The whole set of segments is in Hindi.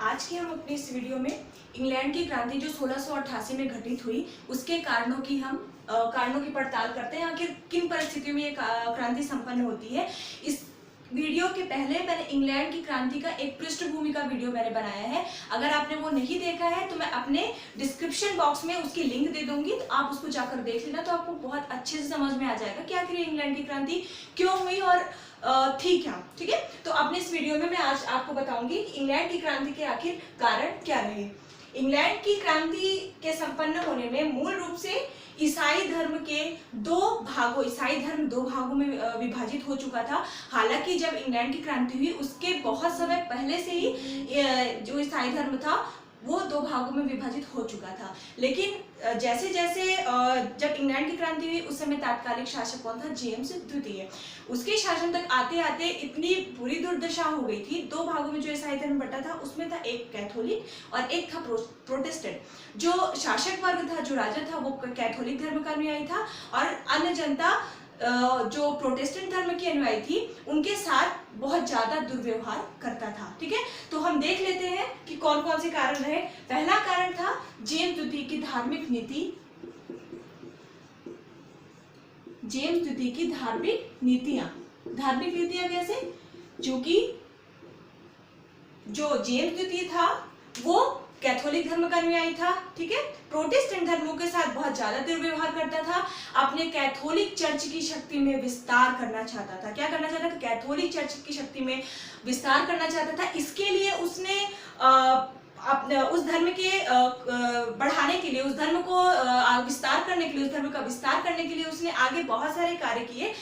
आज के हम अपनी इस वीडियो में इंग्लैंड की क्रांति जो 1688 में घटित हुई उसके कारणों की पड़ताल करते हैं। आखिर किन परिस्थितियों में ये क्रांति संपन्न होती है। इस वीडियो के पहले मैंने इंग्लैंड की क्रांति का एक पृष्ठभूमि का वीडियो मैंने बनाया है। अगर आपने वो नहीं देखा है तो मैं अपने डिस्क्रिप्शन बॉक्स में उसकी लिंक दे दूंगी, तो आप उसको जाकर देख लेना, तो आपको बहुत अच्छे से समझ में आ जाएगा कि आखिर इंग्लैंड की क्रांति क्यों हुई और थी क्या। ठीक है, तो अपने इस वीडियो में मैं आज आपको बताऊंगी कि इंग्लैंड की क्रांति के आखिर कारण क्या रहे। इंग्लैंड की क्रांति के संपन्न होने में मूल रूप से ईसाई धर्म दो भागों में विभाजित हो चुका था। हालांकि जब इंग्लैंड की क्रांति हुई उसके बहुत समय पहले से ही जो ईसाई धर्म था वो दो भागों में विभाजित हो चुका था। लेकिन जैसे जैसे जब इंग्लैंड की क्रांति हुई उस समय तात्कालिक शासक कौन था? जेम्स द्वितीय। उसके शासन तक आते आते इतनी बुरी दुर्दशा हो गई थी। दो भागों में जो ईसाई धर्म बटा था उसमें था एक कैथोलिक और एक था प्रोटेस्टेंट। जो शासक वर्ग था, जो राजा था, वो कैथोलिक धर्म का अनुयायी था और अन्य जनता जो प्रोटेस्टेंट धर्म की अनुयायी थी उनके साथ बहुत ज्यादा दुर्व्यवहार करता था। ठीक है, तो हम देख लेते हैं कि कौन कौन से कारण रहे। पहला कारण था जेम्स द्वितीय की धार्मिक नीति। जेम्स द्वितीय की धार्मिक नीतियां कैसे? क्योंकि जो जेम्स द्वितीय था वो कैथोलिक धर्म का अनुयायी था। ठीक है, प्रोटेस्टेंट धर्मों के साथ बहुत ज्यादा दुर्व्यवहार करता था। अपने कैथोलिक चर्च की शक्ति में विस्तार करना चाहता था। क्या करना चाहता था? कैथोलिक चर्च की शक्ति में विस्तार करना चाहता था। इसके लिए उसने अपने उस धर्म के बढ़ाने के लिए, उस धर्म को विस्तार करने के लिए, उस धर्म का विस्तार करने के लिए उसने आगे बहुत सारे कार्य किए।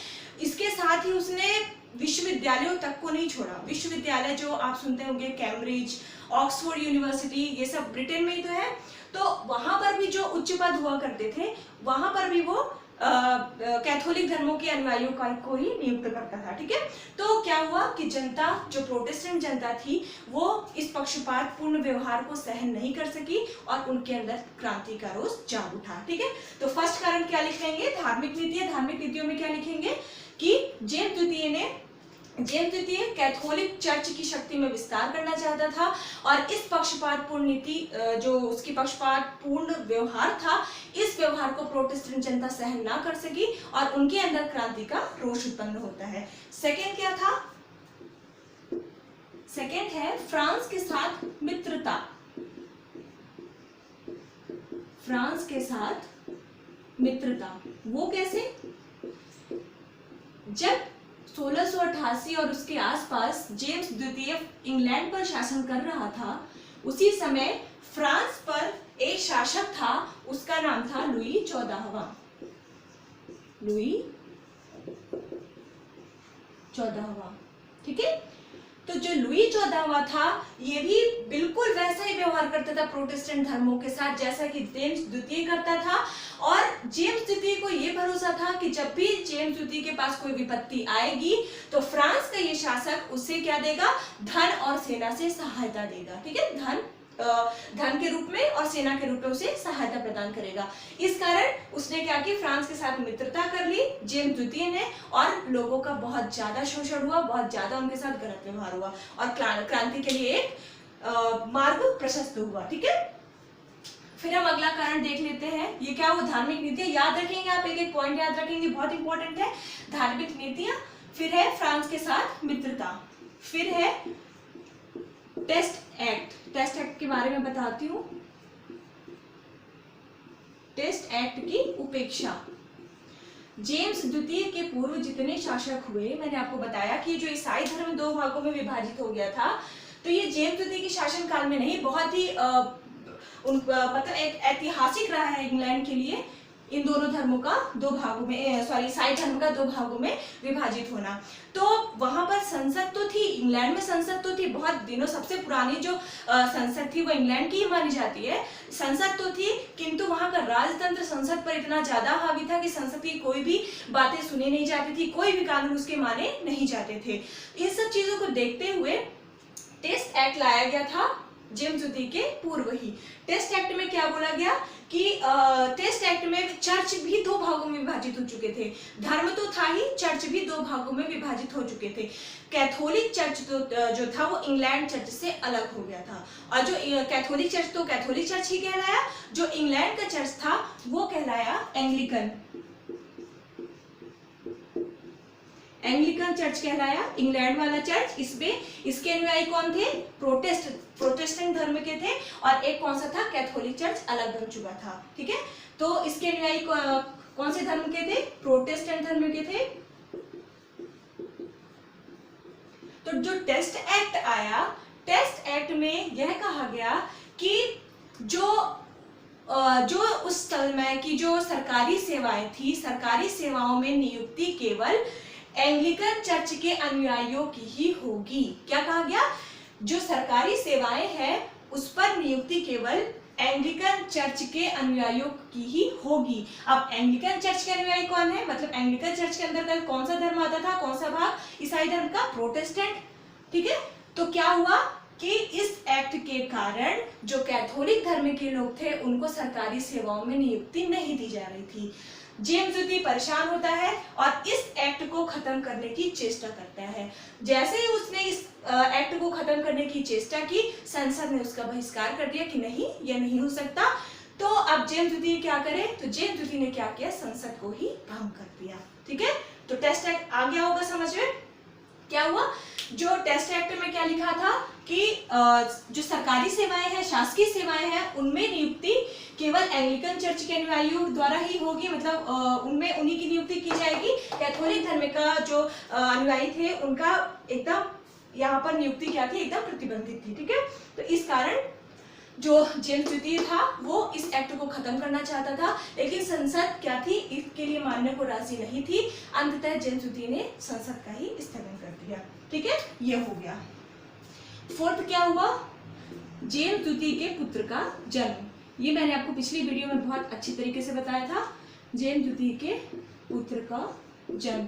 इसके साथ ही उसने विश्वविद्यालयों तक को नहीं छोड़ा। विश्वविद्यालय जो आप सुनते होंगे, कैम्ब्रिज, ऑक्सफोर्ड यूनिवर्सिटी, ये सब ब्रिटेन में ही तो है। तो वहां पर भी जो उच्च पद हुआ करते थे वहां पर भी वो कैथोलिक धर्मों के अनुयायियों को ही नियुक्त करता था। ठीक है, तो क्या हुआ कि जनता, जो प्रोटेस्टेंट जनता थी, वो इस पक्षपात पूर्ण व्यवहार को सहन नहीं कर सकी और उनके अंदर क्रांति का रोष जाग उठा। ठीक है, तो फर्स्ट कारण क्या लिखेंगे? धार्मिक नीतियां। धार्मिक नीतियों में क्या लिखेंगे कि जेम्स द्वितीय कैथोलिक चर्च की शक्ति में विस्तार करना चाहता था और इस पक्षपातपूर्ण नीति, जो उसकी पक्षपातपूर्ण व्यवहार था, इस व्यवहार को प्रोटेस्टेंट जनता सहन ना कर सकी और उनके अंदर क्रांति का रोष उत्पन्न होता है। सेकेंड क्या था? सेकेंड है फ्रांस के साथ मित्रता। फ्रांस के साथ मित्रता वो कैसे? जब 1688 और उसके आसपास जेम्स द्वितीय इंग्लैंड पर शासन कर रहा था, उसी समय फ्रांस पर एक शासक था, उसका नाम था लुई 14वां। ठीक है, तो जो लुई 14वां था ये भी बिल्कुल वैसा ही व्यवहार करता था प्रोटेस्टेंट धर्मों के साथ जैसा कि जेम्स द्वितीय करता था। और जेम्स द्वितीय को ये भरोसा था कि जब भी जेम्स द्वितीय के पास कोई विपत्ति आएगी तो फ्रांस का ये शासक उसे क्या देगा? धन और सेना से सहायता देगा। ठीक है, धन के रूप में और सेना के रूप में उसे सहायता प्रदान करेगा। इस कारण उसने क्या की? फ्रांस के साथ मित्रता कर ली जेम्स द्वितीय ने और लोगों का बहुत ज्यादा शोषण हुआ, बहुत ज्यादा उनके साथ गलत व्यवहार हुआ और क्रांति के लिए एक मार्ग प्रशस्त हुआ। ठीक है, फिर हम अगला कारण देख लेते हैं। ये क्या? वो धार्मिक नीतियां। याद रखेंगे आप, एक एक पॉइंट याद रखेंगे, बहुत इंपॉर्टेंट है। धार्मिक नीतियां, फिर है फ्रांस के साथ मित्रता, फिर है टेस्ट एक्ट। टेस्ट एक्ट के बारे में बताती हूँ। टेस्ट एक्ट की उपेक्षा। जेम्स द्वितीय के पूर्व जितने शासक हुए, मैंने आपको बताया कि जो ईसाई धर्म दो भागों में विभाजित हो गया था, तो ये जेम्स द्वितीय के शासन काल में नहीं, बहुत ही मतलब एक ऐतिहासिक रहा है इंग्लैंड के लिए इन दोनों धर्मों का दो भागों में, ईसाई धर्म का दो भागों में विभाजित होना। तो वहां पर संसद तो थी, इंग्लैंड में संसद तो थी बहुत दिनों। सबसे पुरानी जो संसद थी वो इंग्लैंड की ही मानी जाती है। संसद तो थी, किंतु वहां का राजतंत्र संसद पर इतना ज्यादा हावी था कि संसद की कोई भी बातें सुनी नहीं जाती थी, कोई भी कानून उसके माने नहीं जाते थे। इन सब चीजों को देखते हुए टेस्ट एक्ट लाया गया था जेम्स द्वितीय के पूर्व ही। टेस्ट एक्ट में क्या बोला गया कि टेस्ट एक्ट में चर्च भी दो भागों में विभाजित हो चुके थे। धर्म तो था ही, चर्च भी दो भागों में विभाजित हो चुके थे। कैथोलिक चर्च तो जो था वो इंग्लैंड चर्च से अलग हो गया था, और जो कैथोलिक चर्च तो कैथोलिक चर्च ही कहलाया, जो इंग्लैंड का चर्च था वो कहलाया एंग्लिकन। एंग्लिकन चर्च कहलाया, इंग्लैंड वाला चर्च। इसके अनुयायी कौन थे? प्रोटेस्टेंट धर्म के थे, और एक कौन सा था? कैथोलिक चर्च अलग बन चुका था। ठीक है, तो इसके अनुयायी कौन से धर्म के थे? प्रोटेस्टेंट धर्म के थे। तो जो टेस्ट एक्ट आया, टेस्ट एक्ट में यह कहा गया कि जो उस समय की जो सरकारी सेवाएं थी, सरकारी सेवाओं में नियुक्ति केवल एंग्लिकन चर्च के अनुयायियों की ही होगी। क्या कहा गया? जो सरकारी सेवाएं हैं उस पर नियुक्ति केवल एंग्लिकन चर्च के अनुयायियों की ही होगी। अब एंग्लिकन चर्च के अनुयायी कौन है? मतलब एंग्लिकन चर्च के अंदर कौन सा धर्म आता था? कौन सा भाग? ईसाई धर्म का, प्रोटेस्टेंट। ठीक है, तो क्या हुआ कि इस एक्ट के कारण जो कैथोलिक धर्म के लोग थे उनको सरकारी सेवाओं में नियुक्ति नहीं दी जा रही थी। जेम्स द्वितीय परेशान होता है और इस एक्ट को खत्म करने की चेष्टा करता है। जैसे ही उसने इस एक्ट को खत्म करने की चेष्टा की, संसद ने उसका बहिष्कार कर दिया कि नहीं, यह नहीं हो सकता। तो अब जेम्स द्वितीय क्या करे? तो जेम्स द्वितीय ने क्या किया? संसद को ही भंग कर दिया। ठीक है, तो टेस्ट एक्ट आ गया होगा समझ में। क्या हुआ? जो टेस्ट एक्ट में क्या लिखा था कि जो सरकारी सेवाएं हैं, शासकीय सेवाएं हैं, उनमें नियुक्ति केवल एंग्लिकन चर्च के अनुयायियों द्वारा ही होगी। मतलब उनमें उन्हीं की नियुक्ति की जाएगी। कैथोलिक धर्म का जो अनुयायी थे उनका एकदम यहाँ पर नियुक्ति क्या थी? एकदम प्रतिबंधित थी। ठीक है, तो इस कारण जो जेम्स द्वितीय था वो इस एक्ट को खत्म करना चाहता था, लेकिन संसद क्या थी? इसके लिए मानने को राजी नहीं थी। अंततः जेम्स द्वितीय ने संसद का ही स्थगन कर दिया। ठीक है, ये हो गया। फोर्थ क्या हुआ? जेम्स द्वितीय के पुत्र का जन्म। ये मैंने आपको पिछली वीडियो में बहुत अच्छी तरीके से बताया था। जेम्स द्वितीय के पुत्र का जन्म।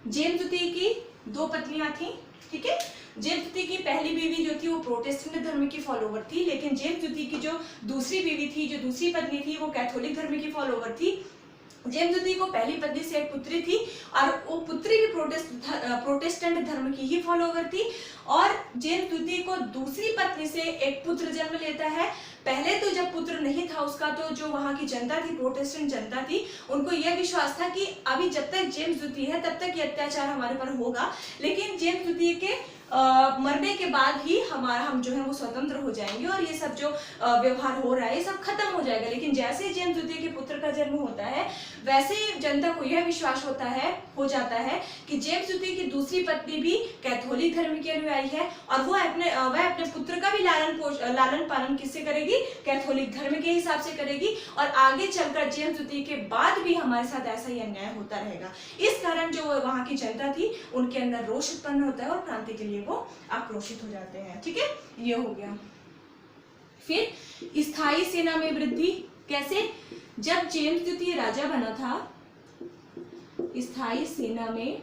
जेम्स द्वितीय की दो पत्नियां थी। ठीक है, जेम्स द्वितीय की पहली बीवी जो थी वो प्रोटेस्टेंट धर्म की फॉलोवर थी, लेकिन जेम्स द्वितीय की जो दूसरी बीवी थी, जो दूसरी पत्नी थी, वो कैथोलिक धर्म की फॉलोवर थी। जेम्स द्वितीय को पहली पत्नी से एक पुत्री थी और वो पुत्री भी प्रोटेस्टेंट धर्म की ही फॉलोवर थी। और जेम्स द्वितीय को दूसरी पत्नी से एक पुत्र जन्म लेता है। पहले तो जब पुत्र नहीं था उसका, तो जो वहां की जनता थी, प्रोटेस्टेंट जनता थी, उनको यह विश्वास था कि अभी जब तक जेम्स द्वितीय है तब तक ये अत्याचार हमारे पर होगा, लेकिन जेम्स द्वितीय के मरने के बाद ही हम जो है वो स्वतंत्र हो जाएंगे और ये सब जो व्यवहार हो रहा है ये सब खत्म हो जाएगा। लेकिन जैसे ही जेम्स द्वितीय के पुत्र का जन्म होता है, वैसे ही जनता को यह विश्वास हो जाता है कि जेम्स द्वितीय की दूसरी पत्नी भी कैथोलिक धर्म की अनुयायी है और वह अपने पुत्र का भी लालन पालन किससे करेगी? कैथोलिक धर्म के हिसाब से करेगी। और आगे चलकर जेम्स द्वितीय के बाद भी हमारे साथ ऐसा ही अन्याय होता रहेगा। इस कारण जो वहां की जनता थी उनके अंदर रोष उत्पन्न होता है और क्रांति के लिए वो आक्रोशित हो जाते हैं। ठीक है, ये हो गया। फिर स्थायी सेना में वृद्धि कैसे? जब जेम्स द्वितीय राजा बना था, स्थायी सेना में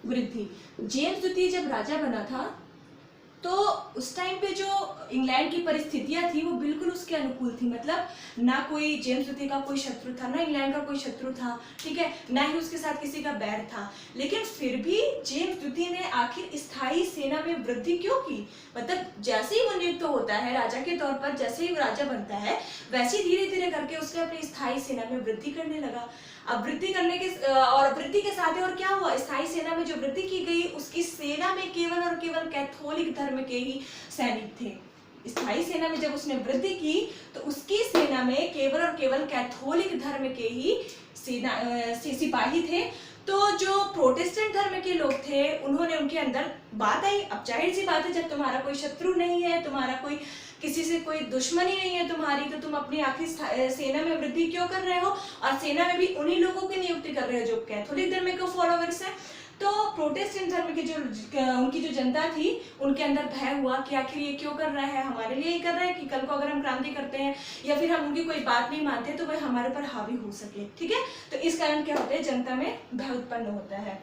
वृद्धि। जेम्स द्वितीय जब राजा बना था तो उस टाइम पे जो इंग्लैंड की परिस्थितियां थी वो बिल्कुल उसके अनुकूल थी। मतलब ना कोई जेम्स द्वितीय का कोई शत्रु था, ना इंग्लैंड का कोई शत्रु था। ठीक है, ना ही उसके साथ किसी का बैर था। लेकिन फिर भी जेम्स द्वितीय ने आखिर स्थायी सेना में वृद्धि क्यों की? मतलब जैसे ही वो नियुक्त होता है राजा के तौर पर, जैसे ही वो राजा बनता है, वैसे ही धीरे धीरे करके उसने अपनी स्थायी सेना में वृद्धि करने लगा। अब वृद्धि करने के और वृद्धि के साथ और क्या हुआ? स्थायी सेना में जो वृद्धि की गई, उसकी सेना में केवल और केवल कैथोलिक धर्म के ही सैनिक थे। स्थायी सेना में जब उसने वृद्धि की तो उसकी सेना में केवल और केवल कैथोलिक धर्म के ही सिपाही थे। तो जो प्रोटेस्टेंट धर्म के लोग थे उन्होंने उनके अंदर बात आई, अब जाहिर सी बात है जब तुम्हारा कोई शत्रु नहीं है, तुम्हारा कोई किसी से कोई दुश्मनी नहीं है तुम्हारी, तो तुम अपनी आखिर सेना में वृद्धि क्यों कर रहे हो? और सेना में भी उन्हीं लोगों की नियुक्ति कर रहे हो जो कैथोलिक धर्म के फॉलोअर्स हैं। तो प्रोटेस्टेंट धर्म की उनकी जो जनता थी उनके अंदर भय हुआ कि आखिर ये क्यों कर रहा है, हमारे लिए ही कर रहा है कि कल को अगर हम क्रांति करते हैं या फिर हम उनकी कोई बात नहीं मानते तो वह हमारे पर हावी हो सके। ठीक है, तो इस कारण क्या होता है? जनता में भय उत्पन्न होता है।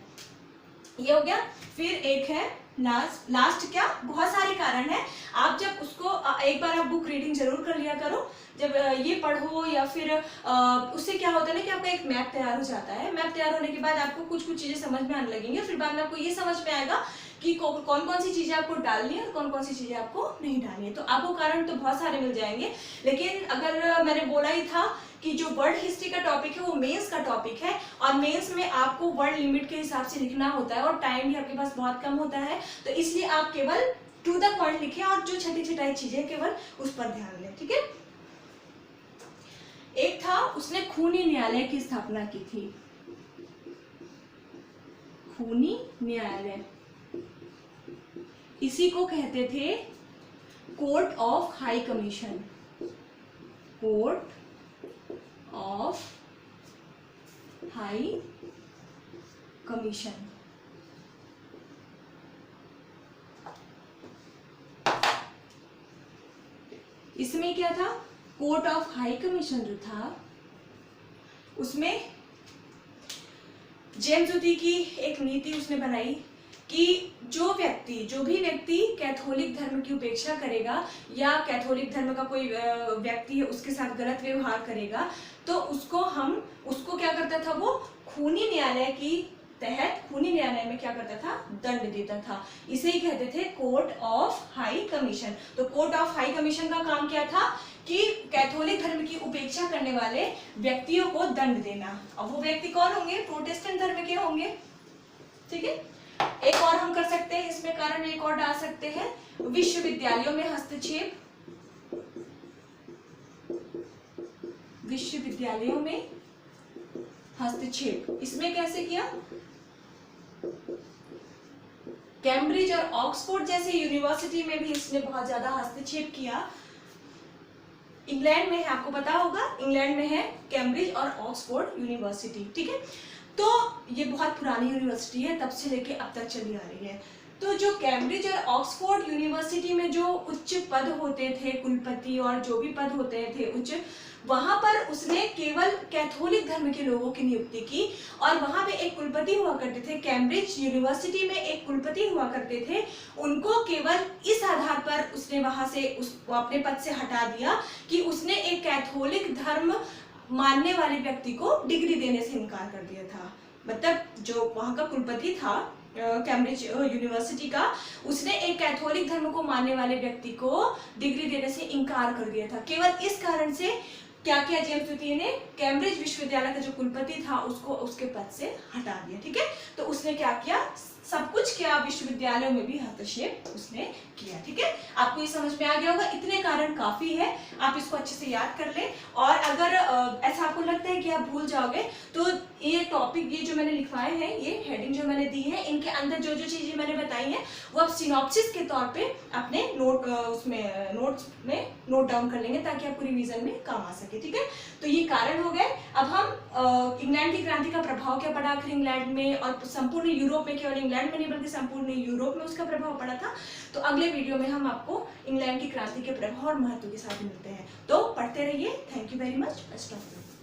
ये हो गया। फिर एक है लास्ट क्या, बहुत सारे कारण हैं। आप जब उसको एक बार आप बुक रीडिंग जरूर कर लिया करो, जब ये पढ़ो या फिर उससे क्या होता है ना कि आपका एक मैप तैयार हो जाता है। मैप तैयार होने के बाद आपको कुछ कुछ चीजें समझ में आने लगेंगी, फिर बाद में आपको ये समझ में आएगा कि कौन कौन सी चीजें आपको डालनी है और कौन कौन सी चीजें आपको नहीं डालनी है। तो आपको कारण तो बहुत सारे मिल जाएंगे, लेकिन अगर मैंने बोला ही था कि जो वर्ल्ड हिस्ट्री का टॉपिक है वो मेंस का टॉपिक है, और मेंस में आपको वर्ड लिमिट के हिसाब से लिखना होता है और टाइम भी आपके पास बहुत कम होता है, तो इसलिए आप केवल टू द पॉइंट लिखें और जो छोटी छोटी चीजें केवल उस पर ध्यान दें, ठीक है। एक था, उसने खूनी न्यायालय की स्थापना की थी। खूनी न्यायालय, इसी को कहते थे court of high commission. Court of high commission. इसमें क्या था, कोर्ट ऑफ हाई कमीशन जो था उसमें जेम्स जूती की एक नीति उसने बनाई कि जो भी व्यक्ति कैथोलिक धर्म की उपेक्षा करेगा या कैथोलिक धर्म का कोई व्यक्ति है उसके साथ गलत व्यवहार करेगा, तो उसको क्या करता था, वो खूनी न्यायालय की तहत खूनी न्यायालय में क्या करता था, दंड देता था। इसे ही कहते थे कोर्ट ऑफ हाई कमीशन। तो कोर्ट ऑफ हाई कमीशन का काम क्या था कि कैथोलिक धर्म की उपेक्षा करने वाले व्यक्तियों को दंड देना। अब वो व्यक्ति कौन होंगे, प्रोटेस्टेंट धर्म के होंगे, ठीक है। एक और हम कर सकते हैं इसमें कारण, एक और डाल सकते हैं, विश्वविद्यालयों में हस्तक्षेप। विश्वविद्यालयों में हस्तक्षेप, इसमें कैसे किया, कैम्ब्रिज और ऑक्सफोर्ड जैसे यूनिवर्सिटी में भी इसने बहुत ज्यादा हस्तक्षेप किया। इंग्लैंड में है, आपको पता होगा, इंग्लैंड में है कैम्ब्रिज और ऑक्सफोर्ड यूनिवर्सिटी, ठीक है। तो ये बहुत पुरानी यूनिवर्सिटी है, तब से लेके अब तक चली आ रही है। तो जो कैम्ब्रिज और ऑक्सफोर्ड यूनिवर्सिटी में जो उच्च पद होते थे, कुलपति और जो भी पद होते थे उच्च, वहां पर उसने केवल कैथोलिक धर्म के लोगों की नियुक्ति की, और वहां पे एक कुलपति हुआ करते थे, कैम्ब्रिज यूनिवर्सिटी में एक कुलपति हुआ करते थे, उनको केवल इस आधार पर उसने वहां से उसको अपने पद से हटा दिया कि उसने एक कैथोलिक धर्म मानने वाले व्यक्ति को डिग्री देने से इनकार कर दिया था। मतलब जो वहां का कुलपति था कैम्ब्रिज यूनिवर्सिटी का, उसने एक कैथोलिक धर्म को मानने वाले व्यक्ति को डिग्री देने से इनकार कर दिया था। केवल इस कारण से क्या किया जेम्स जूती ने, कैम्ब्रिज विश्वविद्यालय का जो कुलपति था उसको उसके पद से हटा दिया, ठीक है। तो उसने क्या किया, सब कुछ किया, विश्वविद्यालयों में भी हस्तक्षेप उसने किया, ठीक है। आपको ये समझ में आ गया होगा, इतने कारण काफी है, आप इसको अच्छे से याद कर ले। और अगर ऐसा आपको लगता है कि आप भूल जाओगे, तो ये टॉपिक, ये जो मैंने लिखवाए हैं, ये हेडिंग जो मैंने दी है, इनके अंदर जो जो चीजें मैंने बताई हैं वो आप सिनॉप्सिस के तौर पे अपने नोट्स में नोट डाउन कर लेंगे, ताकि आपको रिवीजन में काम आ सके, ठीक है। तो ये कारण हो गए। अब हम इंग्लैंड की क्रांति का प्रभाव क्या पड़ा आखिर इंग्लैंड में, और संपूर्ण यूरोप में, केवल इंग्लैंड में नहीं बल्कि संपूर्ण यूरोप में उसका प्रभाव पड़ा था। तो अगले वीडियो में हम आपको इंग्लैंड की क्रांति के प्रभाव और महत्व के साथ मिलते हैं। तो पढ़ते रहिए। Thank you very much. Best of luck.